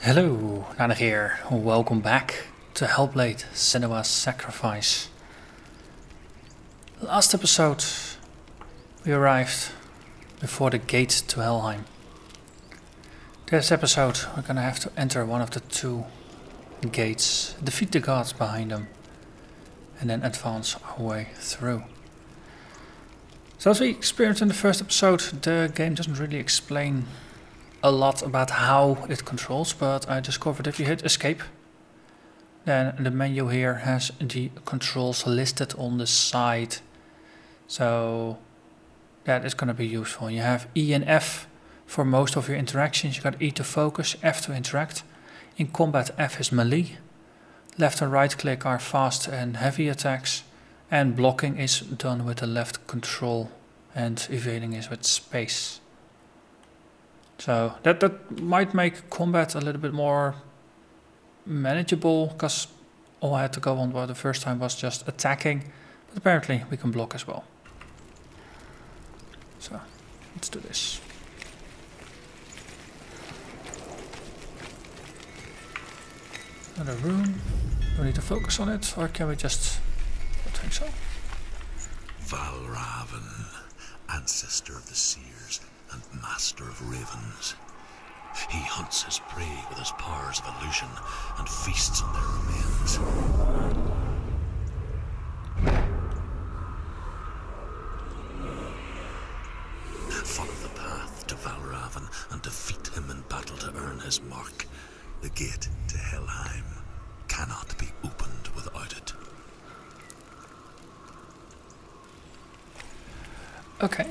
Hello, Narnach here. Welcome back to Hellblade, Senua's Sacrifice. Last episode, we arrived before the gate to Helheim. This episode, we're gonna have to enter one of the two gates, defeat the gods behind them, and then advance our way through. So as we experienced in the first episode, the game doesn't really explain a lot about how it controls, but I discovered if you hit escape, then the menu here has the controls listed on the side. So that is going to be useful. You have E and F for most of your interactions. You got E to focus, F to interact. In combat, F is melee. Left and right click are fast and heavy attacks. And blocking is done with the left control and evading is with space. So that might make combat a little bit more manageable, because all I had to go on the first time was just attacking, but apparently we can block as well. So let's do this. Another room. Do we need to focus on it, or can we just... I think so. Valravn, ancestor of the seers and master of ravens. He hunts his prey with his powers of illusion and feasts on their remains. Follow the path to Valravn and defeat him in battle to earn his mark. The gate to Helheim cannot be opened without it. Okay.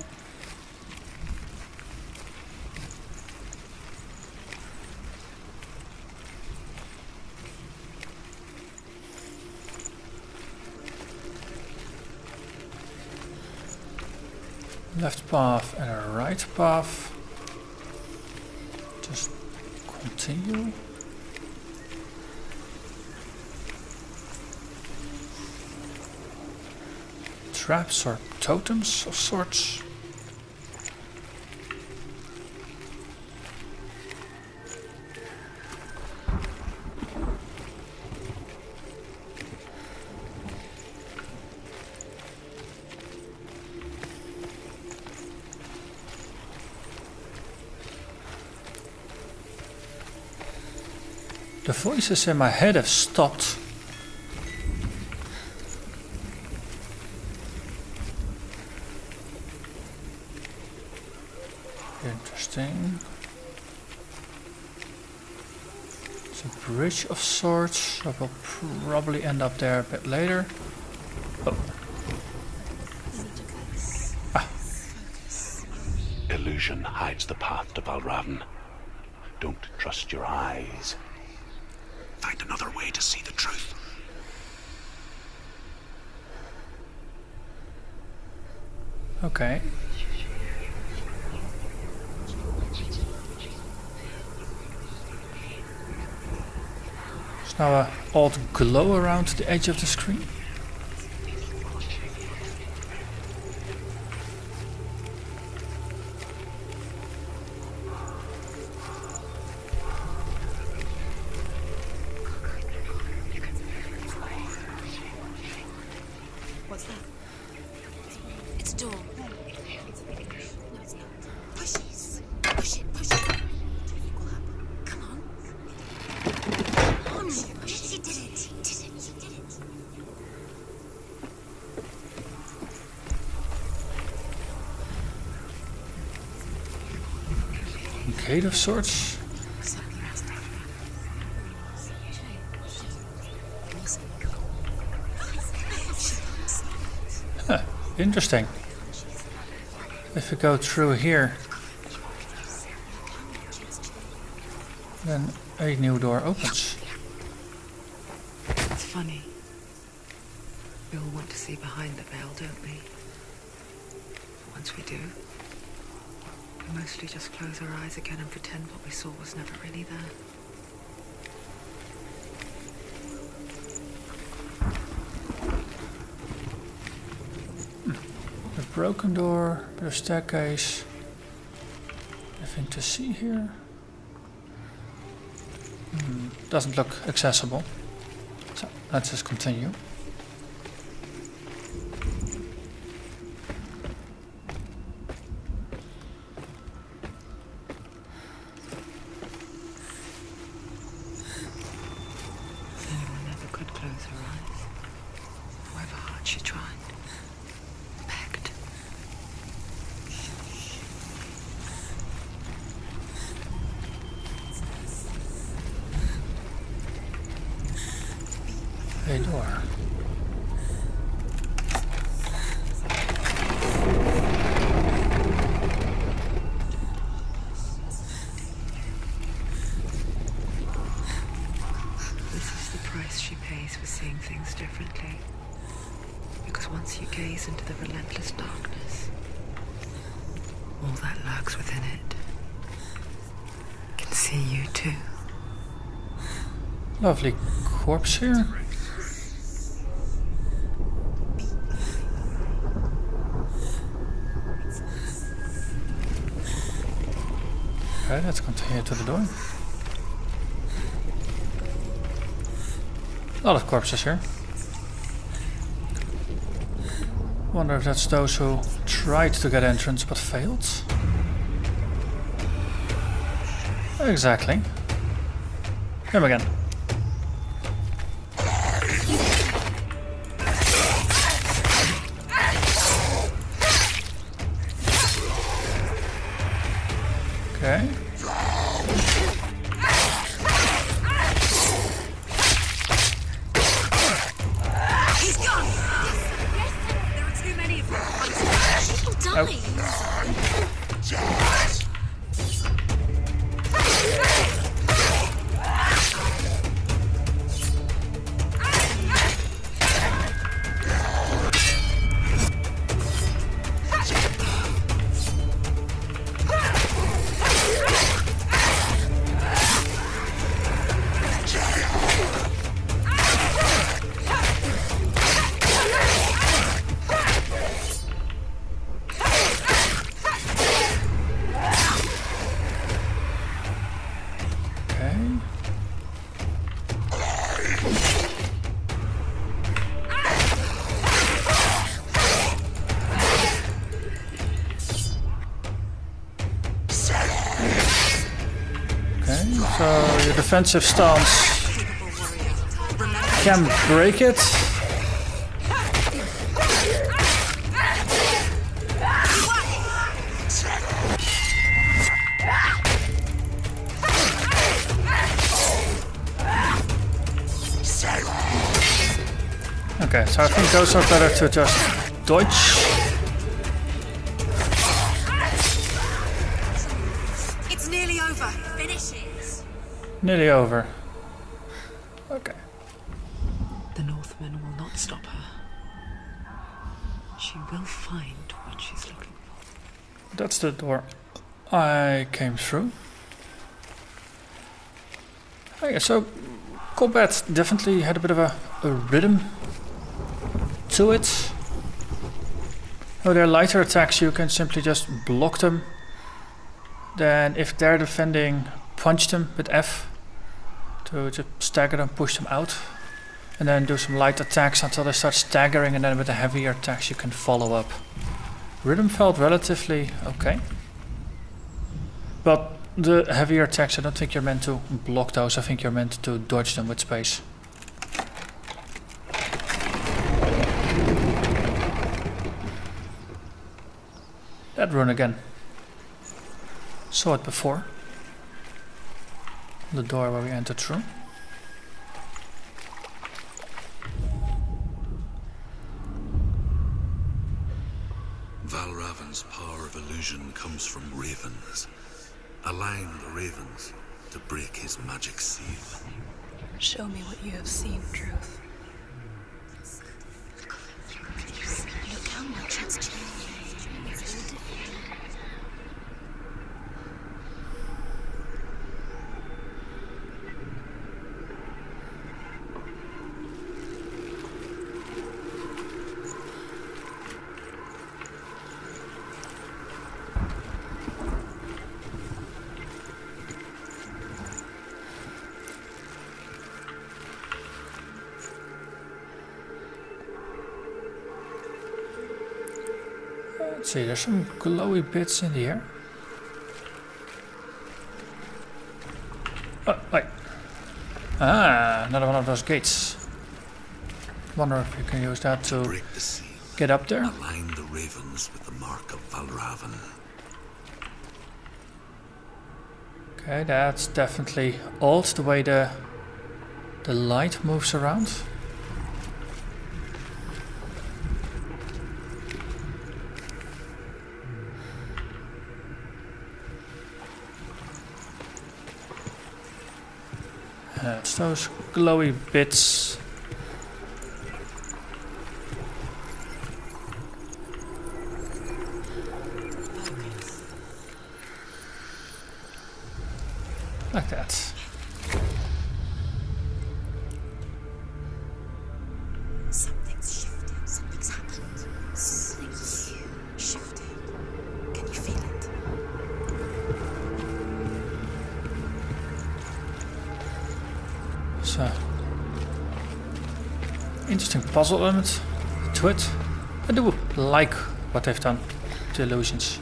Left path and a right path. Just continue. Traps or totems of sorts. The voices in my head have stopped. Interesting. It's a bridge of sorts. I will probably end up there a bit later. Oh. Ah. Illusion hides the path to Valravn. Don't trust your eyes. Find another way to see the truth. Okay. There's now an odd glow around the edge of the screen. What's that? It's a door. No, it's not. Push it. Push it. Push it. Come on. Come on. She did it. She did it. She did it. Gate of sorts. Interesting. If we go through here, then a new door opens. It's funny. We all want to see behind the veil, don't we? Once we do, we mostly just close our eyes again and pretend what we saw was never really there. Broken door, bit of staircase. Nothing to see here. doesn't look accessible. So let's just continue. Senua never could close her eyes. However hard she tried. Begged. A door. This is the price she pays for seeing things differently. Because once you gaze into the relentless darkness, all that lurks within it can see you too. Lovely corpse here. Okay, let's continue to the door. A lot of corpses here. Wonder if that's those who tried to get entrance but failed. Exactly. Him again. Okay. He's gone! Yes, there are too many of them. People dying. So your defensive stance can break it. Okay, so I think those are better to just dodge. It's nearly over. Finish it. Nearly over. Okay. The Northmen will not stop her. She will find what she's looking for. That's the door I came through. Okay, so combat definitely had a bit of a rhythm to it. Oh, their lighter attacks, you can simply just block them. Then if they're defending, punch them with F to just stagger them, push them out. And then do some light attacks until they start staggering, and then with the heavier attacks you can follow up. Rhythm felt relatively okay. But the heavier attacks, I don't think you're meant to block those, I think you're meant to dodge them with space. That rune again. Saw it before. The door where we entered through. Valravn's power of illusion comes from ravens. Align the ravens to break his magic seal. Show me what you have seen, Truth. Look how much it's changed. It's all different. Let's see, there's some glowy bits in here. Oh, wait. Ah, another one of those gates. Wonder if you can use that to Break the seal. get up there. Align the ravens with the mark of Valravn. Okay, that's definitely old, the way the light moves around. It's those glowy bits. Like that. Something's shifted. Something's happened. Something shifted. Can you feel it? So, interesting puzzle element to it. I do like what they've done to illusions.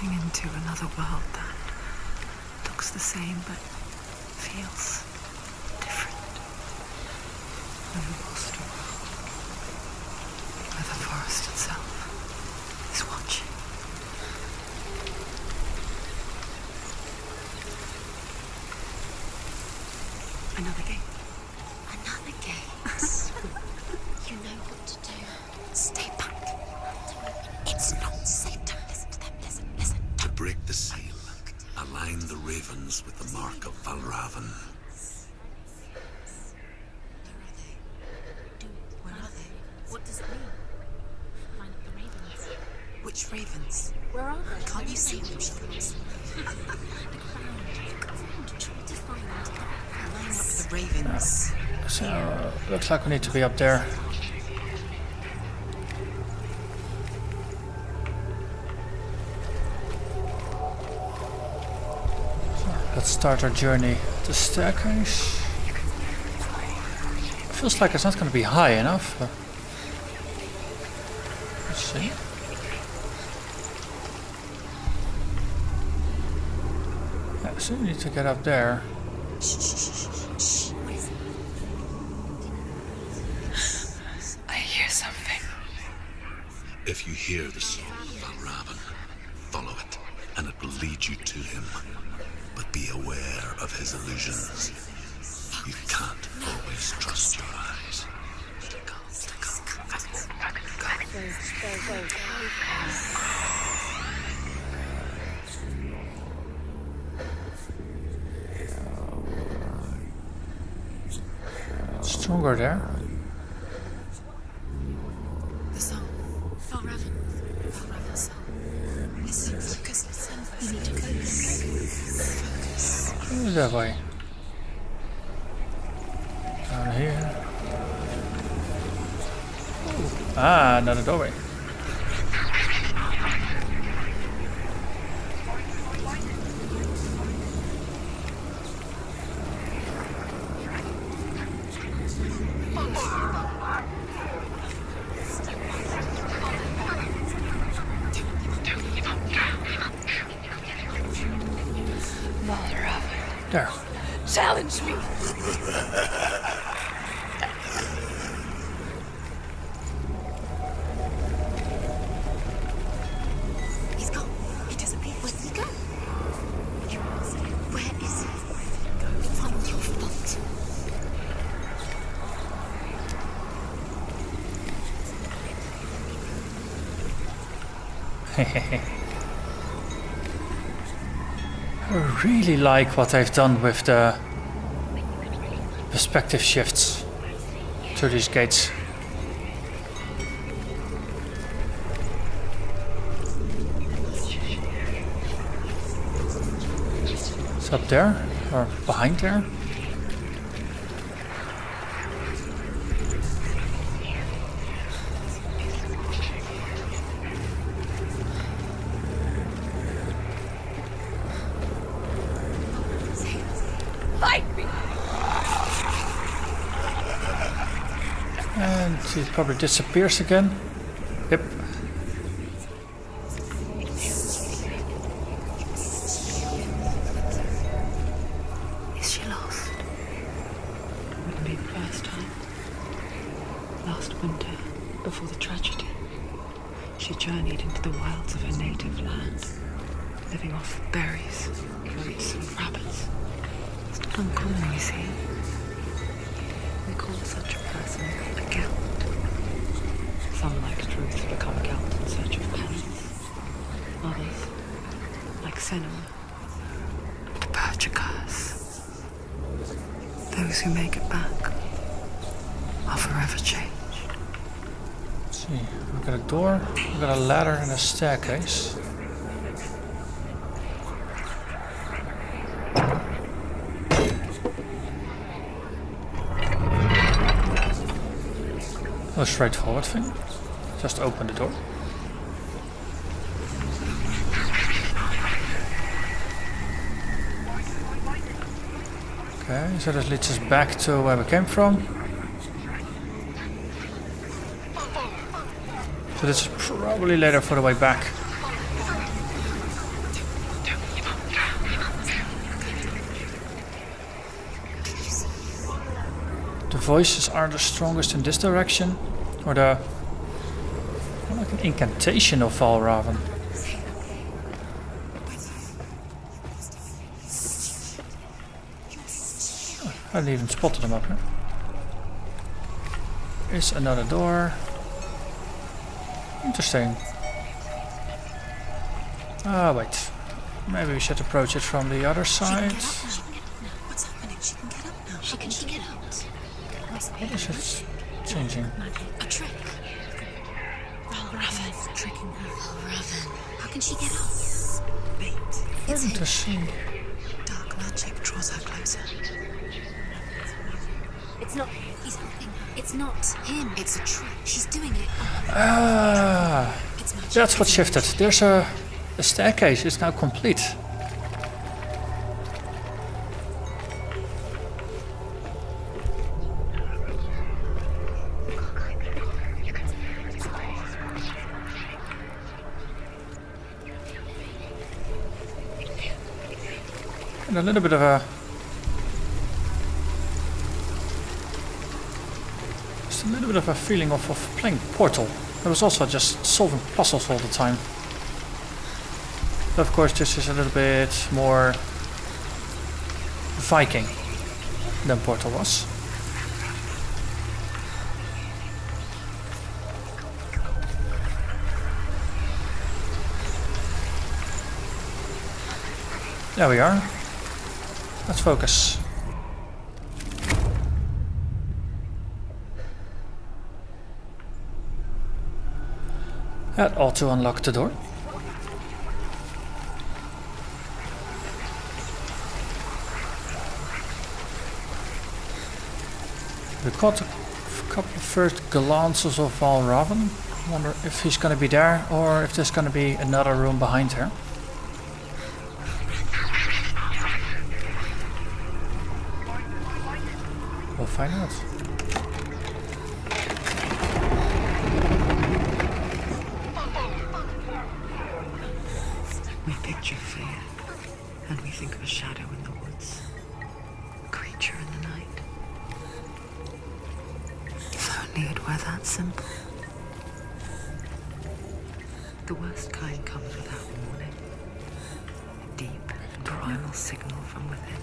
Into another world that looks the same but feels different. An imposter world where the forest itself is watching. Another gate. Another gate. You know what to do. Stay back. It's not safe. Don't listen to them. Listen. To break the seal, align the ravens with the mark of Valravn. Where are they? What does it mean? Line up the ravens. Which ravens? Where are they? Can't you see them? She can't see them. Try to find line up the ravens. So, looks like we need to be up there. Let's start our journey. The staircase. Feels like it's not going to be high enough. But let's see. Yeah, so we need to get up there. I hear something. If you hear the soul of Valravn, follow it, and it will lead you to him. But be aware of his illusions. You can't always trust your eyes. Stronger there. The song. Valravn's song. Listen, focus, listen. You need to focus. That way. Down here. Ah, another doorway. Valravn. There. Challenge me. He's gone. He disappeared. Where did he go? Where is he? Find your fault. I really like what they've done with the perspective shifts through these gates. It's up there or behind there. And he probably disappears again. Yep. Is she lost? Wouldn't be the first time. Last winter, before the tragedy, she journeyed into the wilds of her native land, living off berries, goats and rabbits. It's not uncommon, you see. We call such a person a Celt. Some, like Truth, become Celt in search of penance. Others, like Senua, to purge a curse. Those who make it back are forever changed. Let's see, we've got a door, we've got a ladder and a staircase. A straightforward thing. Just open the door. Okay, so this leads us back to where we came from. So this is probably later for the way back. The voices are the strongest in this direction, or the like an incantation of Valravn. Oh, I hadn't even spotted them up here. Here's another door. Interesting. Ah, wait. Maybe we should approach it from the other side. What's happening? She can get up now. How can she get out? What is it changing? A trick. Valravn tricking her. Valravn. How can she get out? Bait. It's Hard to see. dark magic draws her closer. It's not. He's helping her. It's not him. It's a trick. She's doing it. Ah, It's magic. that's what shifted. There's a staircase. It's now complete. And a little bit of a feeling of playing Portal. It was also just solving puzzles all the time. But of course this is a little bit more Viking than Portal was. There we are. Let's focus. That ought to unlock the door. We caught a couple of first glances of Valravn. I wonder if he's gonna be there or if there's gonna be another room behind her. We'll find out. We picture fear, and we think of a shadow in the woods, a creature in the night. If only it were that simple. The worst kind comes without warning. A deep and primal signal from within.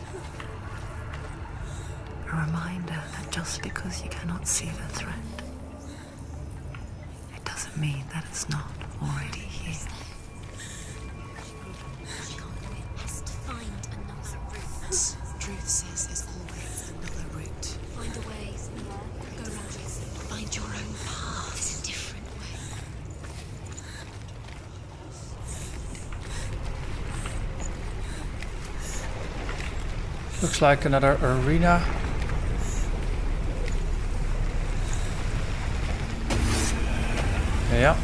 A reminder that just because you cannot see the threat, it doesn't mean that it's not already here. Has to find another route. Truth says there's always another route. Find a way. Go round it. Find your own path. It's a different way. Looks like another arena. Yeah.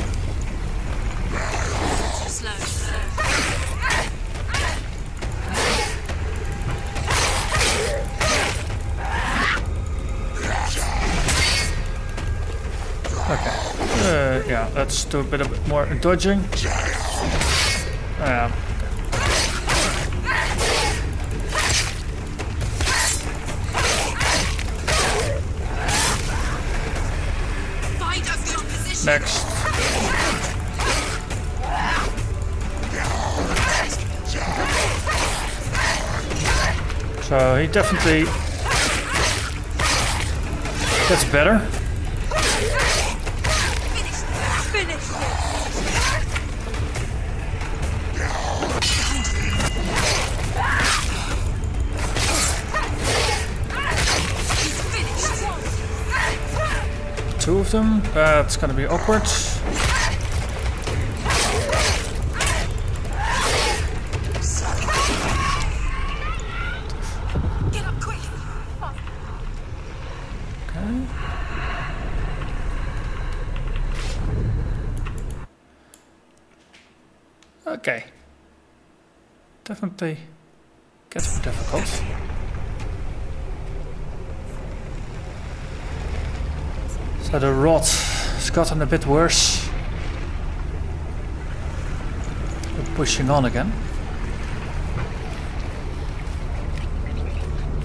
Slow. Yeah, let's do a bit more dodging. Yeah. Next. So he definitely gets better. Two of them, that's gonna be awkward. Get up quick. Okay. Definitely gets more difficult. So the rot has gotten a bit worse. We're pushing on again.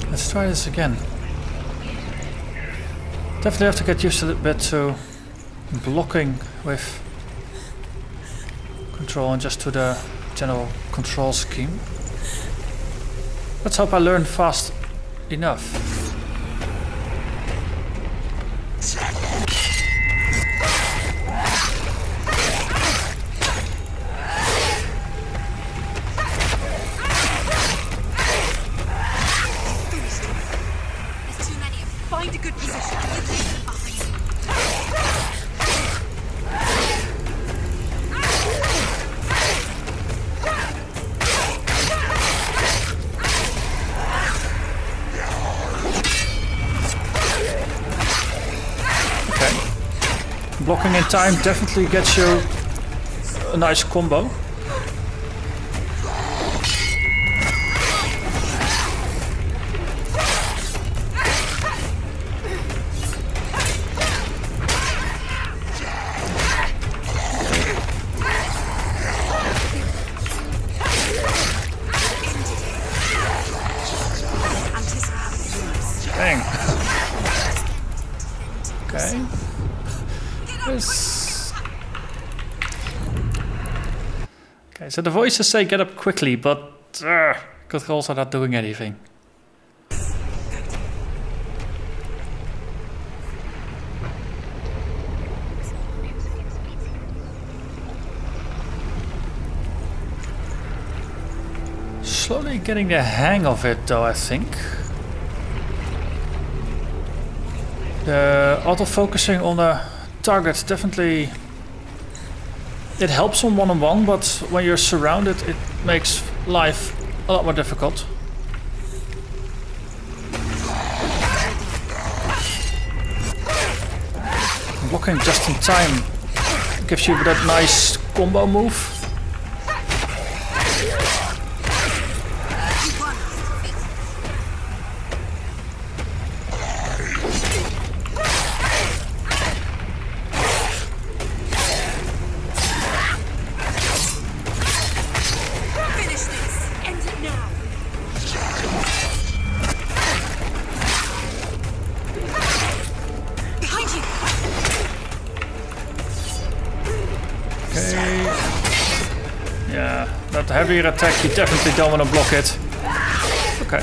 Let's try this again. Definitely have to get used a little bit to blocking with control and just to the general control scheme. Let's hope I learn fast enough. Blocking in time definitely gets you a nice combo. Dang. Okay. Okay, so the voices say get up quickly, but controls are not doing anything. Slowly getting the hang of it though, I think. The auto-focusing on the target definitely, it helps on one-on-one, but when you're surrounded it makes life a lot more difficult. Blocking just in time gives you that nice combo move. Heavier attack, you definitely don't want to block it. Okay.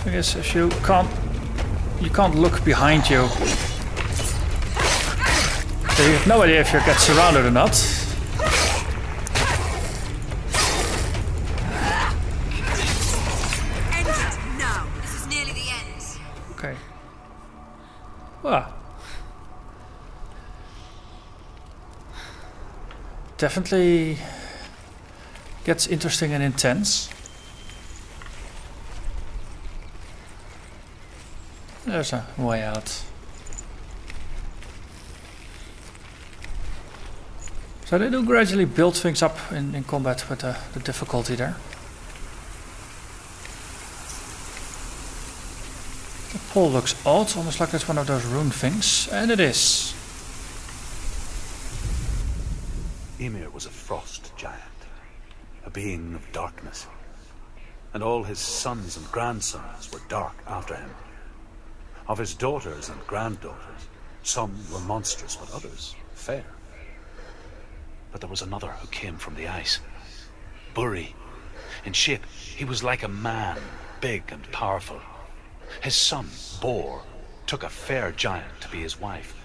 I guess if you can't look behind you. So you have no idea if you get surrounded or not. Definitely gets interesting and intense. There's a way out. So they do gradually build things up in combat with the difficulty there. The pole looks odd, almost like it's one of those rune things, and it is. Ymir was a frost giant, a being of darkness, and all his sons and grandsons were dark after him. Of his daughters and granddaughters, some were monstrous, but others fair. But there was another who came from the ice. Buri. In shape, he was like a man, big and powerful. His son, Bor, took a fair giant to be his wife,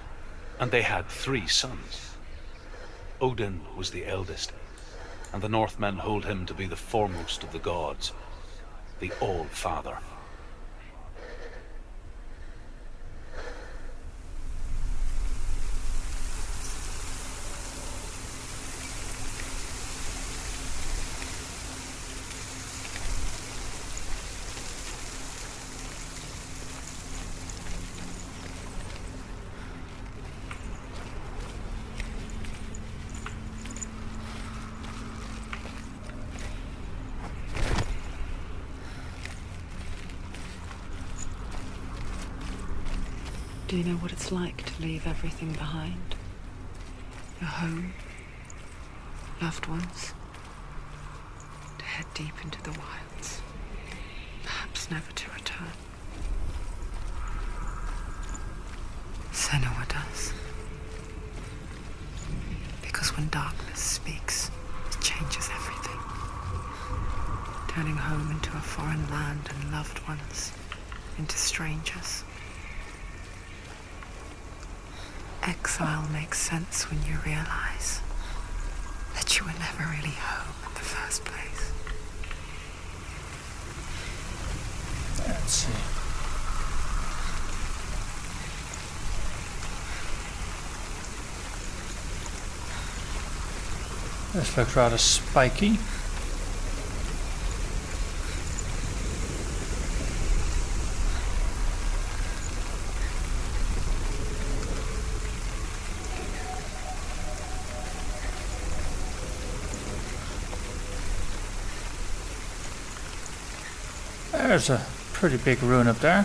and they had 3 sons. Odin was the eldest, and the Northmen hold him to be the foremost of the gods, the All-Father. Do you know what it's like to leave everything behind? Your home, loved ones, to head deep into the wilds, perhaps never to return. Senua does. Because when darkness speaks, it changes everything. Turning home into a foreign land and loved ones into strangers. Exile makes sense when you realize that you were never really home in the first place. Let's see. This looks rather spiky. There's a pretty big rune up there.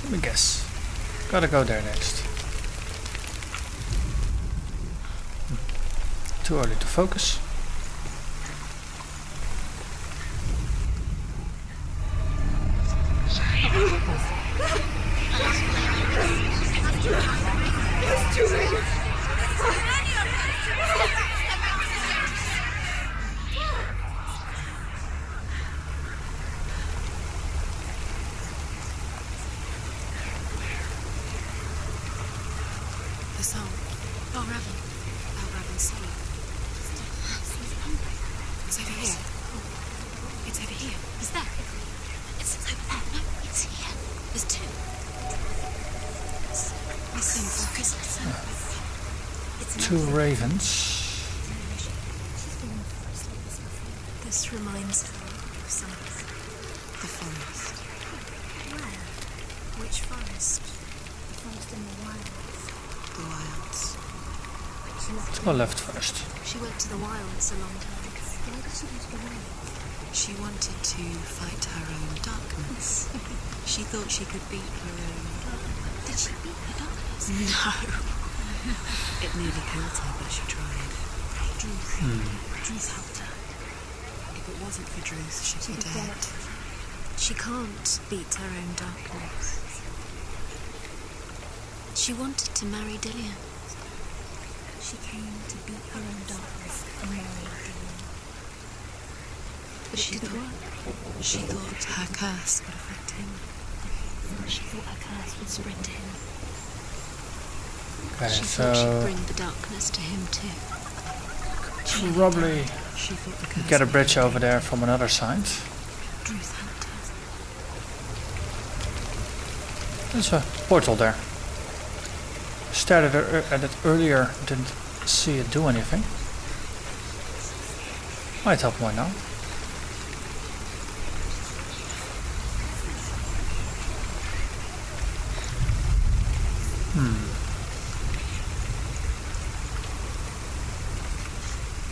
Let me guess. Gotta go there next. Too early to focus. The song. Valravn. Valravn's song. It's over here. It's over here. Is that? It's over there. No, it's here. There's 2. Listen, focus. It's 2 ravens. This reminds her of something. The forest. Where? Which forest? The forest in the wilds. The wilds. Let's go left first. She went to the wilds a long time ago. Why did she want to go away? She wanted to fight her own darkness. She thought she could beat her own. Did she beat her darkness? No. It nearly killed her, but she tried. Druth helped her. If it wasn't for Druth, she'd be dead. She can't beat her own darkness. She wanted to marry Dillian. She came to beat her own darkness and marry Dillian. But she thought her curse would affect him. She thought her curse would spread to him. Okay, She thought she'd bring the darkness to him too. probably She thought the curse get a bridge over there from another side. Druth helped her. There's a portal there. Stared at it earlier, didn't see it do anything. Might help more now.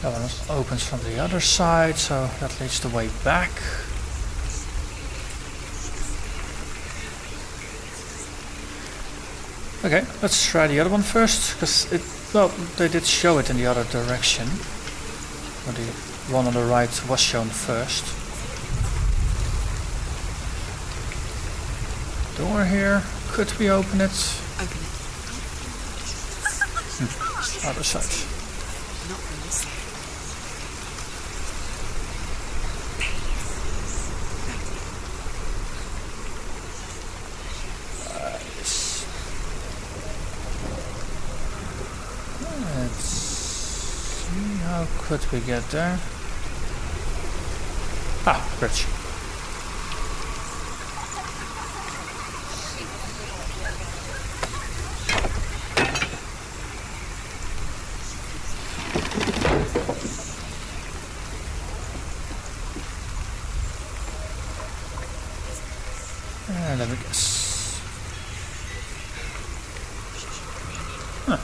That one opens from the other side, so that leads the way back. Okay, let's try the other one first, because well, they did show it in the other direction. Or the one on the right was shown first. Door here, could we open it? Open it. Other side. Not from this side. Let's see, how could we get there? Ah, bridge. Let me guess. Huh. I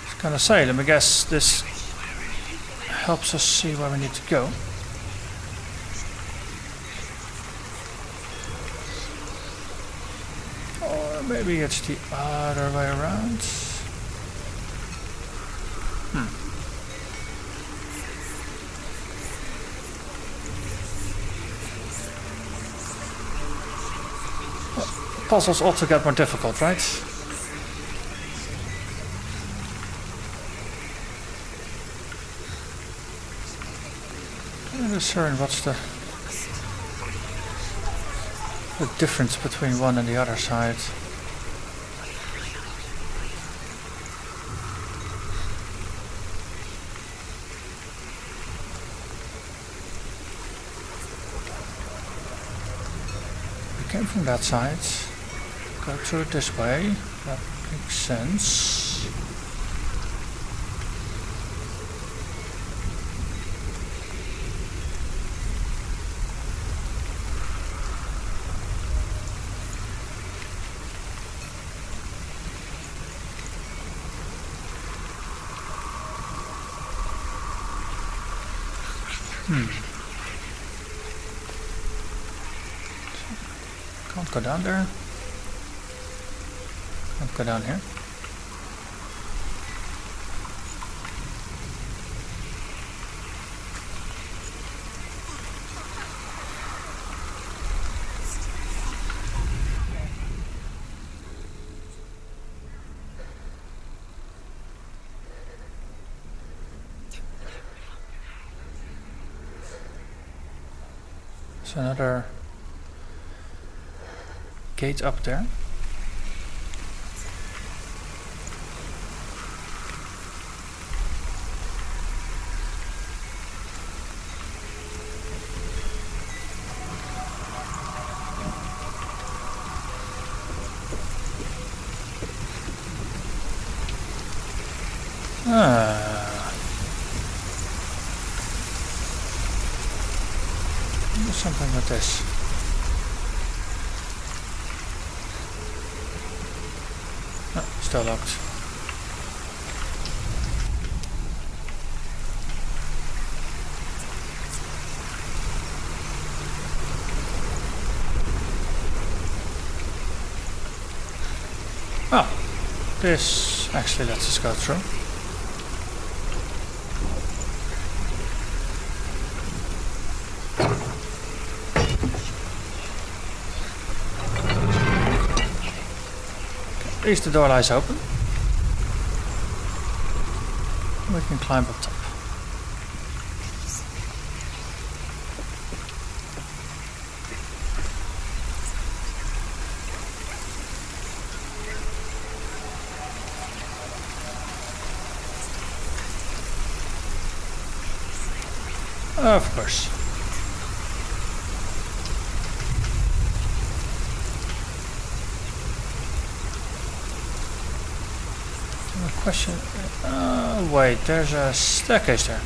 was gonna say, let me guess, this helps us see where we need to go. Or maybe it's the other way around. Puzzles ought to get more difficult, right? I'm discern what's the difference between one and the other side. We came from that side. Go through it this way. That makes sense. Can't go down there. Can't go down here. There's another gate up there. Do something with this. Oh, still locked. Oh, this actually lets us go through. At least the door lies open. We can climb up top. Of course. Question. Wait, there's a staircase there.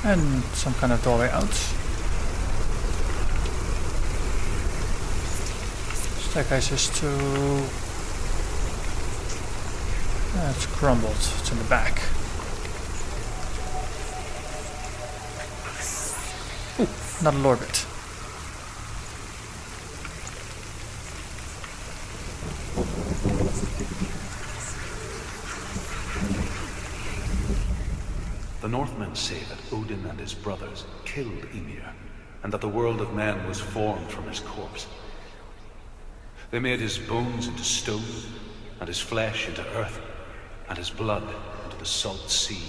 And some kind of doorway out. Staircase is to... it's crumbled. It's in the back. Ooh, another lore bit. The Northmen say that Odin and his brothers killed Ymir, and that the world of men was formed from his corpse. They made his bones into stone, and his flesh into earth, and his blood into the salt sea.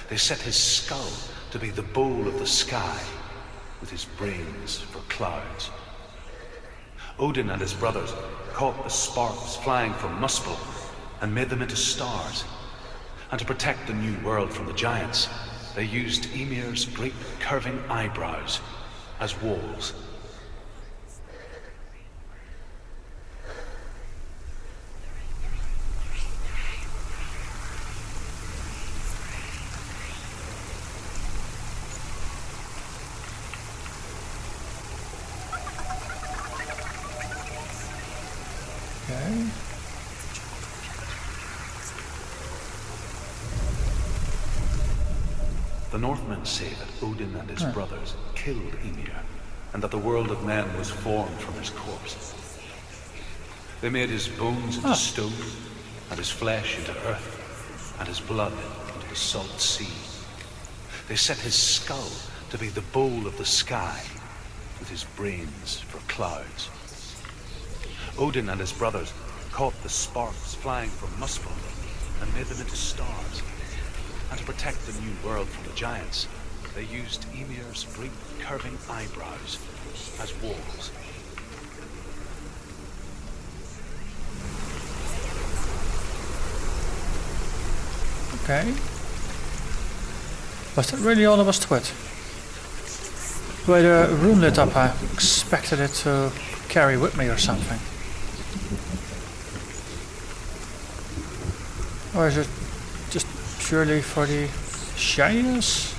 They set his skull to be the bowl of the sky, with his brains for clouds. Odin and his brothers caught the sparks flying from Muspel and made them into stars. And to protect the new world from the giants, they used Ymir's great curving eyebrows as walls. Okay. The Northmen say that Odin and his brothers killed Ymir, and that the world of men was formed from his corpse. They made his bones into stone, and his flesh into earth, and his blood into the salt sea. They set his skull to be the bowl of the sky, with his brains for clouds. Odin and his brothers caught the sparks flying from Muspel and made them into stars. And to protect the new world from the giants, they used Ymir's great curving eyebrows as walls. Okay. Was that really all there was to it? The way the room lit up, I expected it to carry with me or something. Or is it just purely for the shininess?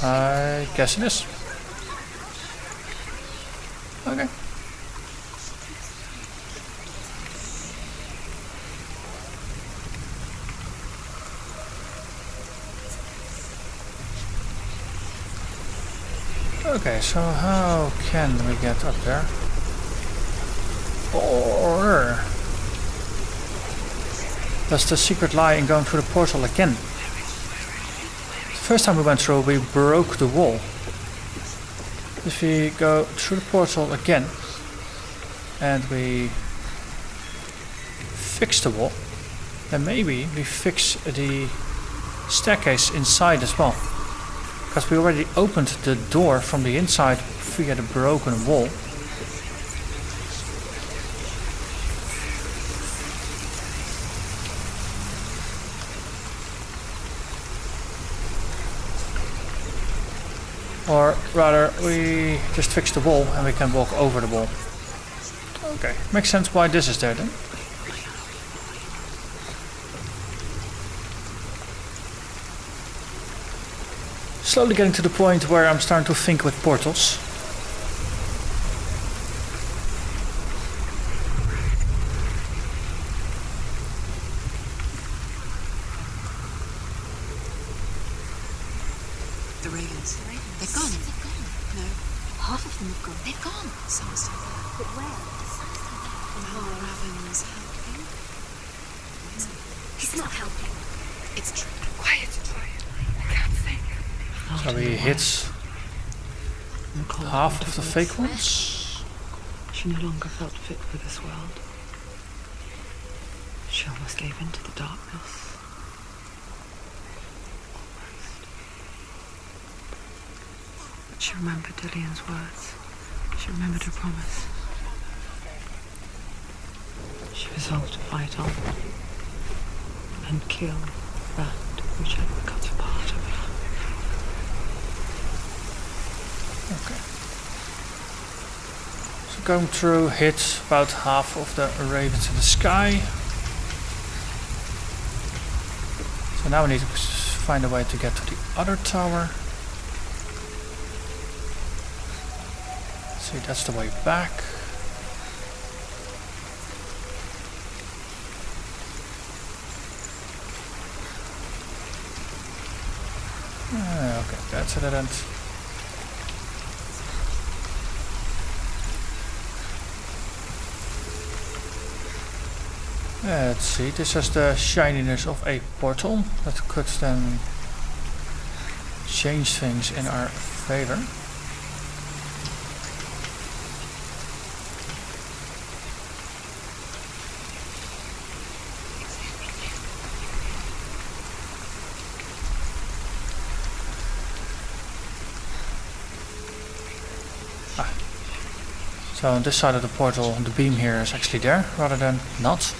I guess it is. Okay. Okay, so how can we get up there? Or does the secret lie in going through the portal again? The first time we went through, we broke the wall. If we go through the portal again and we fix the wall, then maybe we fix the staircase inside as well. Because we already opened the door from the inside via the broken wall. Or rather, we just fix the wall and we can walk over the wall. Okay, makes sense why this is there then. Slowly getting to the point where I'm starting to think with portals. The ravens. They've gone. No. Half of them have gone. They've gone. Some are still there. But where? Valravn's helping. He's not helping. It's true. Quiet. I can't think. So we hit half of the fake ones. She no longer felt fit for this world. She almost gave in to the darkness. Almost. But she remembered Dillian's words. She remembered her promise. She resolved to fight on and kill that which had become a part of her. Okay. So going through hits about half of the ravens in the sky. So now we need to find a way to get to the other tower. See, that's the way back. Okay, that's at that end. Let's see, this has the shininess of a portal that could then change things in our favor. So on this side of the portal, the beam here is actually there, rather than not.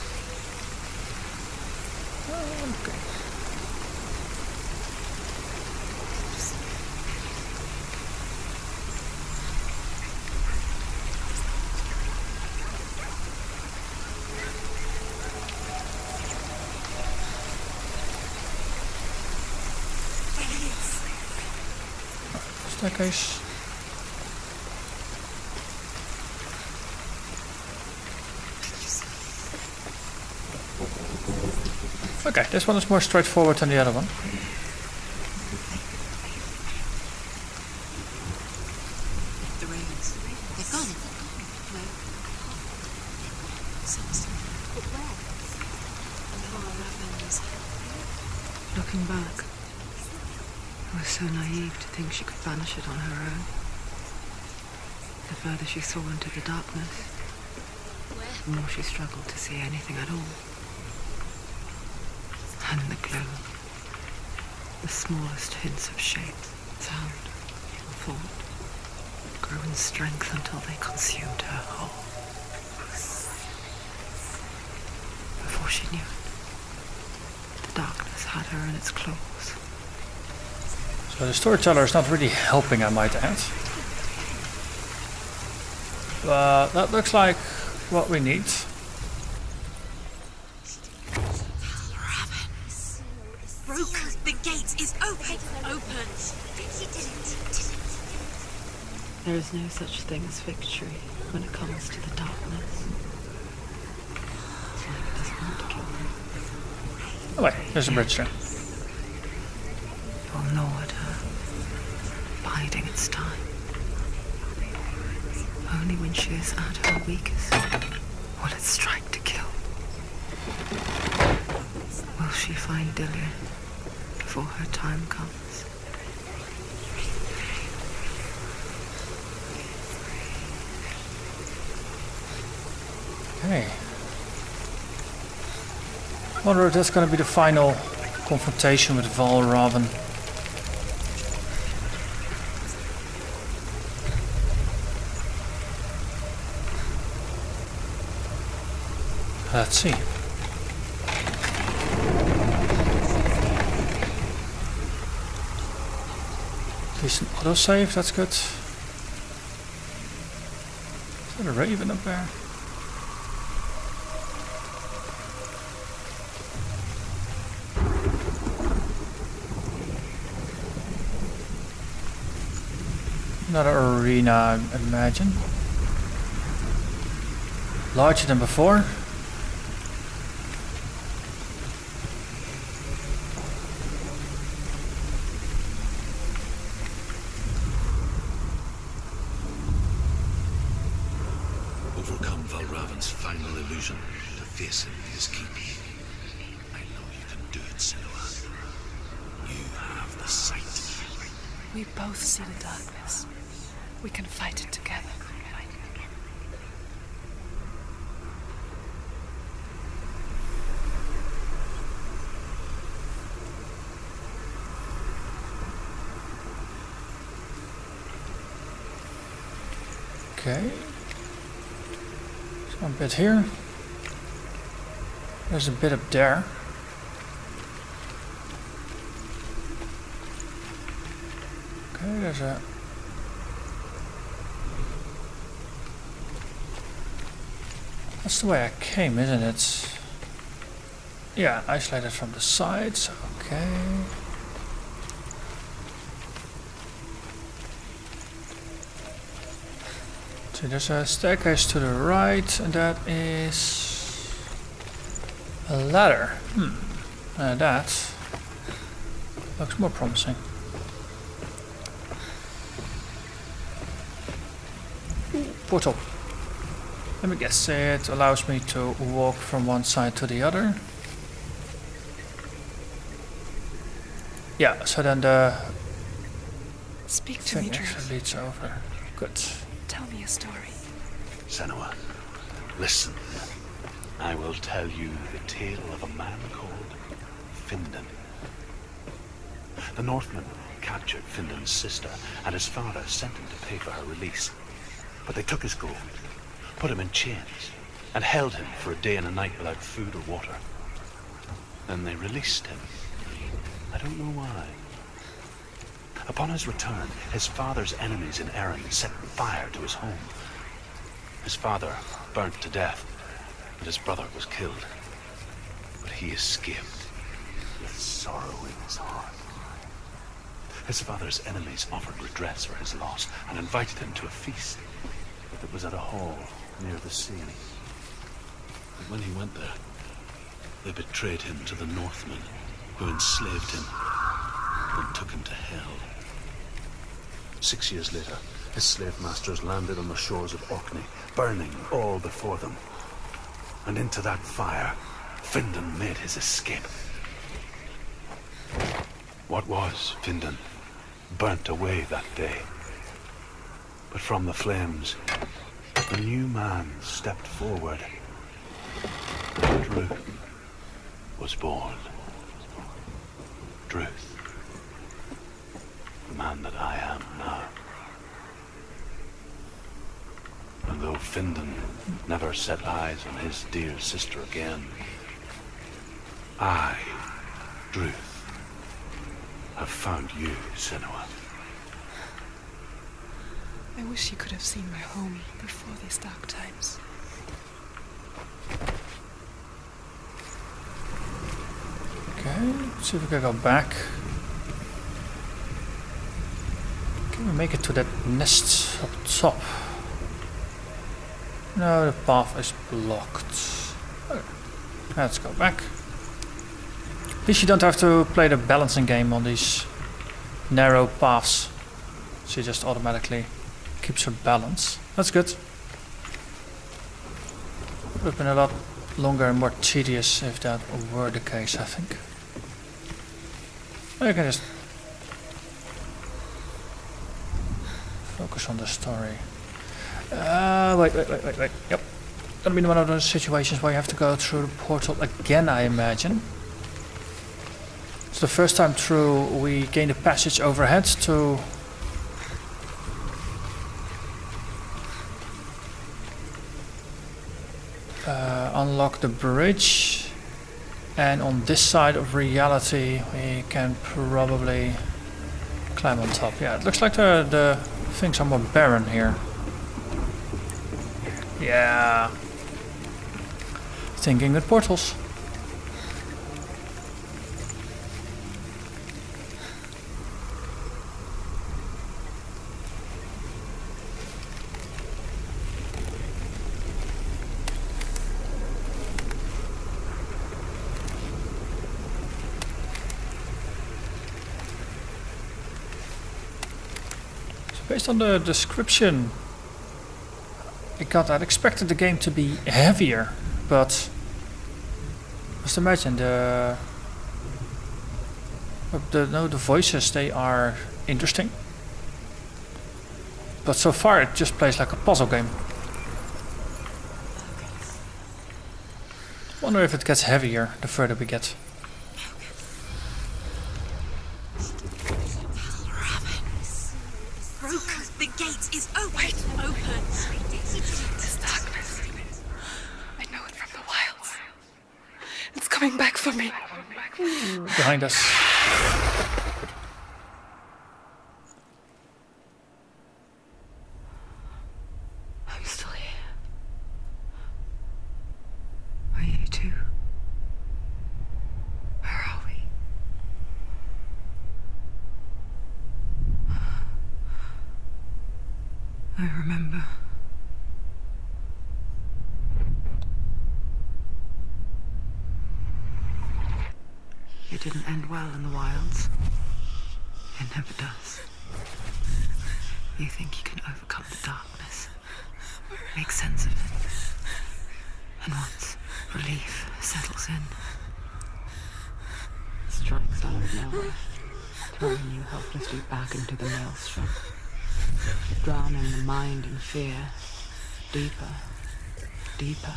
Okay. Staircase. Okay, this one is more straightforward than the other one. The ravens. They're gone. No. But where? Ravens. Looking back, I was so naive to think she could banish it on her own. The further she saw into the darkness, the more she struggled to see anything at all. And the gloom, the smallest hints of shape, sound, or thought, grew in strength until they consumed her whole. Before she knew it, the darkness had her in its claws. So the storyteller is not really helping, I might add. But that looks like what we need. The gate is open! Open! There is no such thing as victory when it comes to the darkness. It's like it doesn't want to kill me. Oh wait, there's a bridge there. It will gnaw at her, biding its time. Only when she is at her weakest will it strike to kill. Will she find Dillion before her time comes? Okay. I wonder if that's going to be the final confrontation with Valravn. Let's see. At least an autosave, that's good. Is that a raven up there? Another arena, I imagine. Larger than before. Overcome Valravn's final illusion to face him in his keep. I know you can do it, Senua. You have the sight. We both see the darkness. We can fight it together. Okay. So a bit here. There's a bit up there. Okay, there's a That's the way I came, isn't it? Yeah, isolated from the sides. Okay. So there's a staircase to the right, and that is a ladder. That looks more promising. Portal. Let me guess, it allows me to walk from one side to the other. Yeah, so then the Speak to me, thing Drew. actually leads over. Good. Tell me a story. Senua, listen. I will tell you the tale of a man called Findan. The Northmen captured Findan's sister, and his father sent him to pay for her release. But they took his gold, put him in chains, and held him for a day and a night without food or water. Then they released him. I don't know why. Upon his return, his father's enemies in Erin set fire to his home. His father burnt to death, and his brother was killed. But he escaped with sorrow in his heart. His father's enemies offered redress for his loss and invited him to a feast. It was at a hall near the sea. But when he went there, they betrayed him to the Northmen, who enslaved him and took him to hell. 6 years later, his slave masters landed on the shores of Orkney, burning all before them. And into that fire, Findan made his escape. What was Findan burnt away that day. But from the flames, a new man stepped forward. Truth was born. Truth. The man that I am now. And though Findan never set eyes on his dear sister again, I, Truth, have found you, Senua. I wish you could have seen my home before these dark times. Okay, let's see if we can go back. Can we make it to that nest up top? No, the path is blocked. Okay. Let's go back. At least you don't have to play the balancing game on these narrow paths. She just automatically keeps her balance. That's good. Would have been a lot longer and more tedious if that were the case, I think. Or you can just focus on the story. Wait. Yep. Gonna be one of those situations where you have to go through the portal again, I imagine. It's the first time through we gain a passage overhead to unlock the bridge, and on this side of reality we can probably climb on top. Yeah, it looks like the things are more barren here. Yeah. Thinking with portals. Based on the description I'd expected the game to be heavier, but just imagine the voices, they are interesting, but so far it just plays like a puzzle game. Wonder if it gets heavier the further we get. The gate is open. This darkness. I know it from the wilds. It's coming back for me. Behind us. I'm still here. remember. It didn't end well in the wilds. It never does. You think you can overcome the darkness, make sense of it, and once relief settles in, it strikes out of nowhere, throwing you helplessly back into the maelstrom, drowning the mind in fear, deeper, deeper,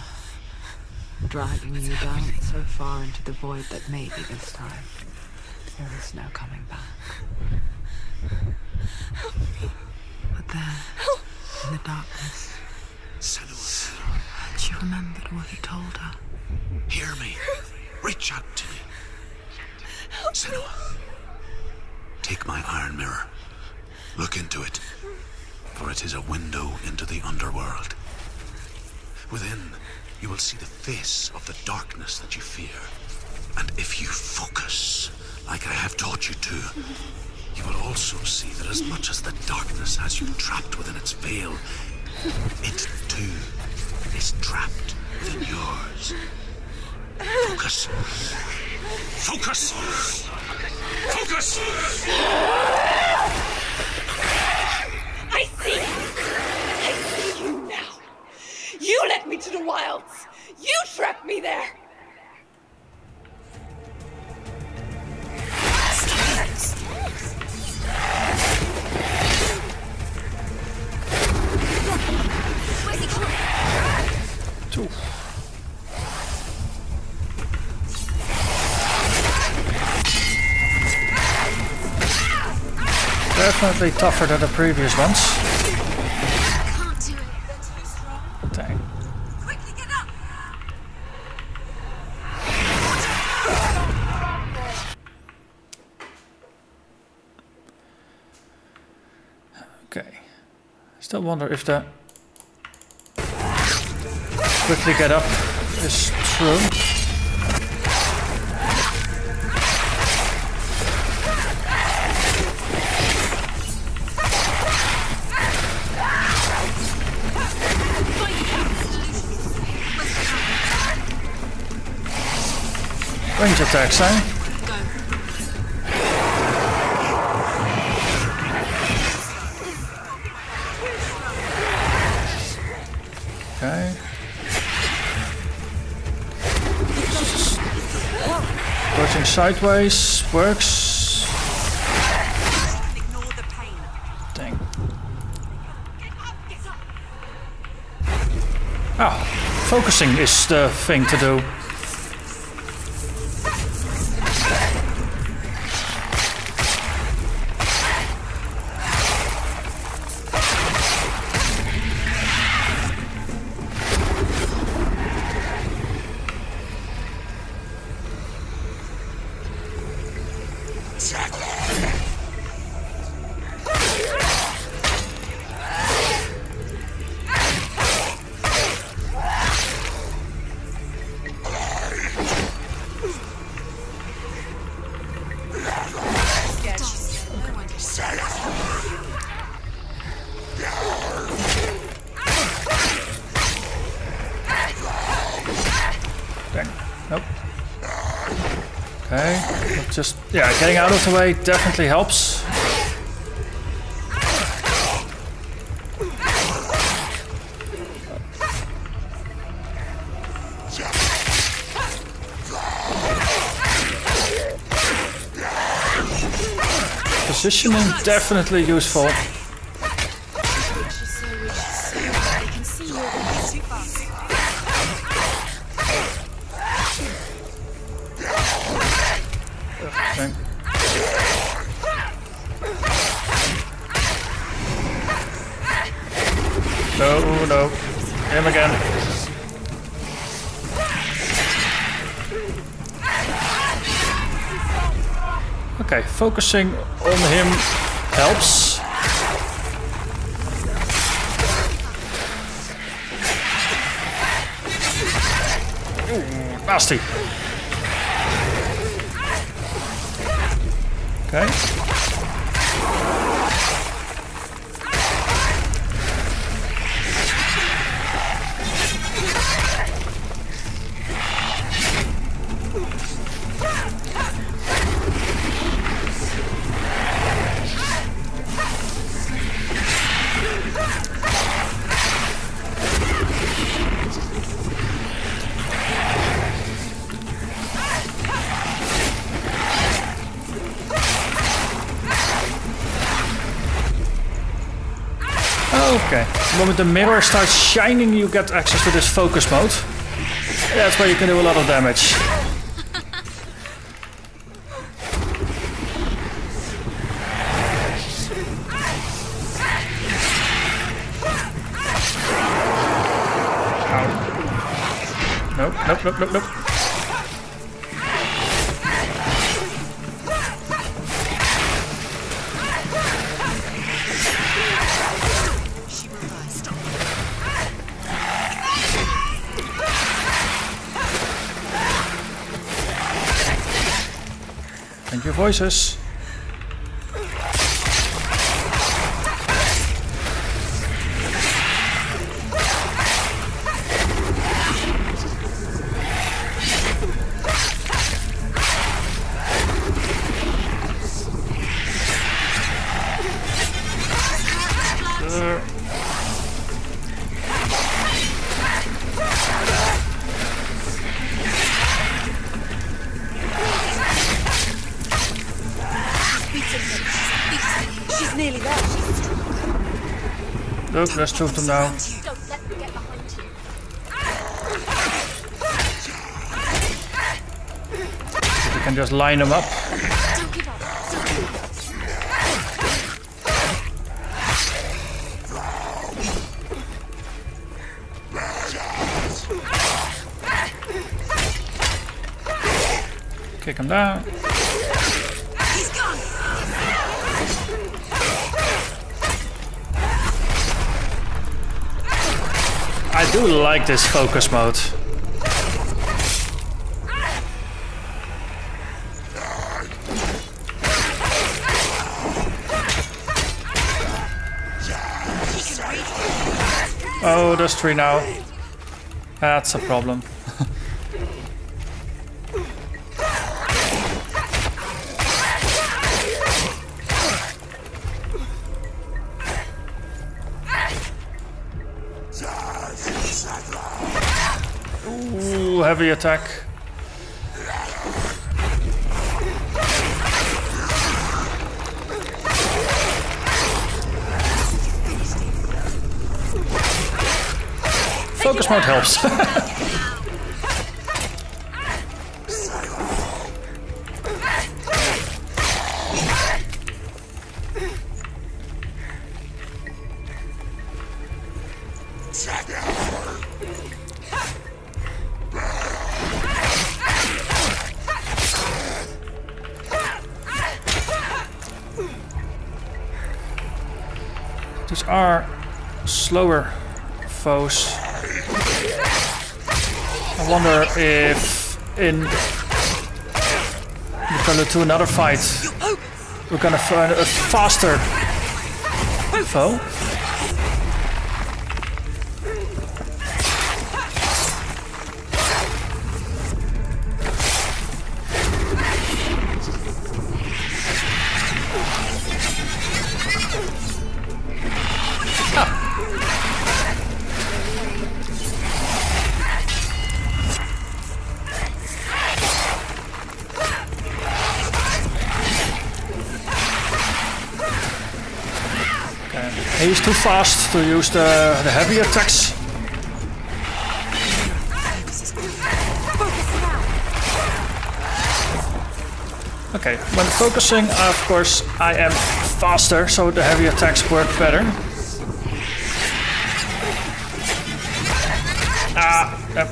dragging you down so far into the void that maybe this time there is no coming back. But there, in the darkness, Senua, she remembered what he told her. hear me. Reach out to me. Senua, take my iron mirror. Look into it, for it is a window into the underworld. Within, you will see the face of the darkness that you fear. And if you focus, like I have taught you to, you will also see that as much as the darkness has you trapped within its veil, it too is trapped within yours. Focus. Focus! Focus! I see you now. You led me to the wilds. You trapped me there. Where's he going? Two. Definitely tougher than the previous ones. Can't do it. Dang. Quickly get up. Okay. Still wonder if the quickly get up is true. Range attacks, eh? Okay. Working sideways works. Dang. Ah, focusing is the thing to do. Okay, just, yeah, getting out of the way definitely helps. Positioning definitely useful. No, him again. Okay, focusing on him helps. Ooh, nasty. Okay. The moment the mirror starts shining, you get access to this focus mode. That's where you can do a lot of damage. Nope, nope, nope, nope, nope. And your voices. Look, there's two of them now. Don't let them get behind you. You can just line them up. Don't give up. Don't give up. Kick him down. He's gone. I do like this focus mode. Oh, there's three now. That's a problem. Ooh, heavy attack. Focus mode helps. These are slower foes. I wonder if in we're gonna do another fight, we're gonna find a faster foe. He's too fast to use the heavy attacks. Okay, when focusing, of course, I am faster, so the heavy attacks work better. Yep.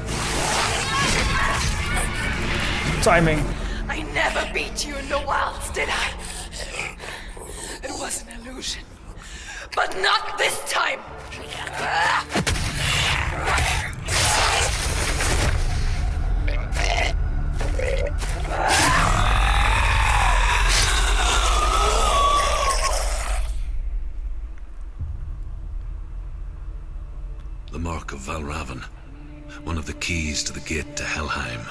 Timing. I never beat you in the wilds, did I? It was an illusion. But not this time! The mark of Valravn, one of the keys to the gate to Helheim.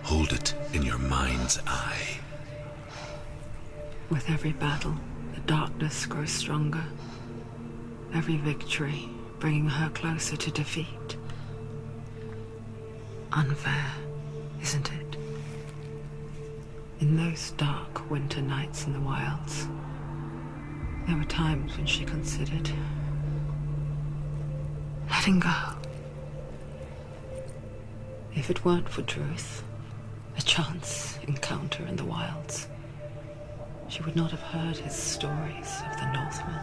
Hold it in your mind's eye. With every battle, the darkness grows stronger. Every victory bringing her closer to defeat. Unfair, isn't it? In those dark winter nights in the wilds, there were times when she considered letting go. If it weren't for Druth, a chance encounter in the wilds, she would not have heard his stories of the Northmen.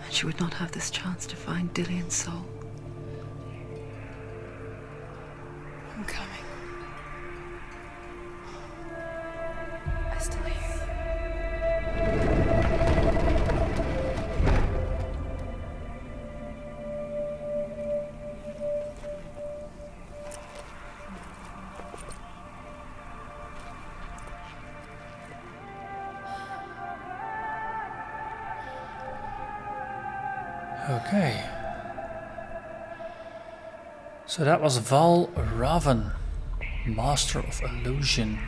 And she would not have this chance to find Dillion's soul. I'm coming. I still hear you. Okay. So that was Valravn, Master of Illusion.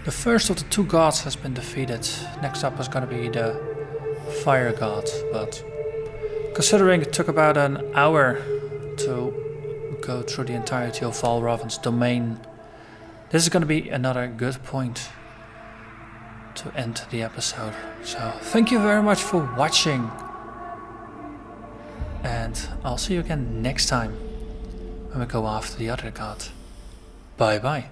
The first of the two gods has been defeated. Next up is going to be the fire god, but considering it took about an hour to go through the entirety of Valravn's domain, this is going to be another good point to end the episode. So thank you very much for watching, and I'll see you again next time when we go after the other god. Bye bye.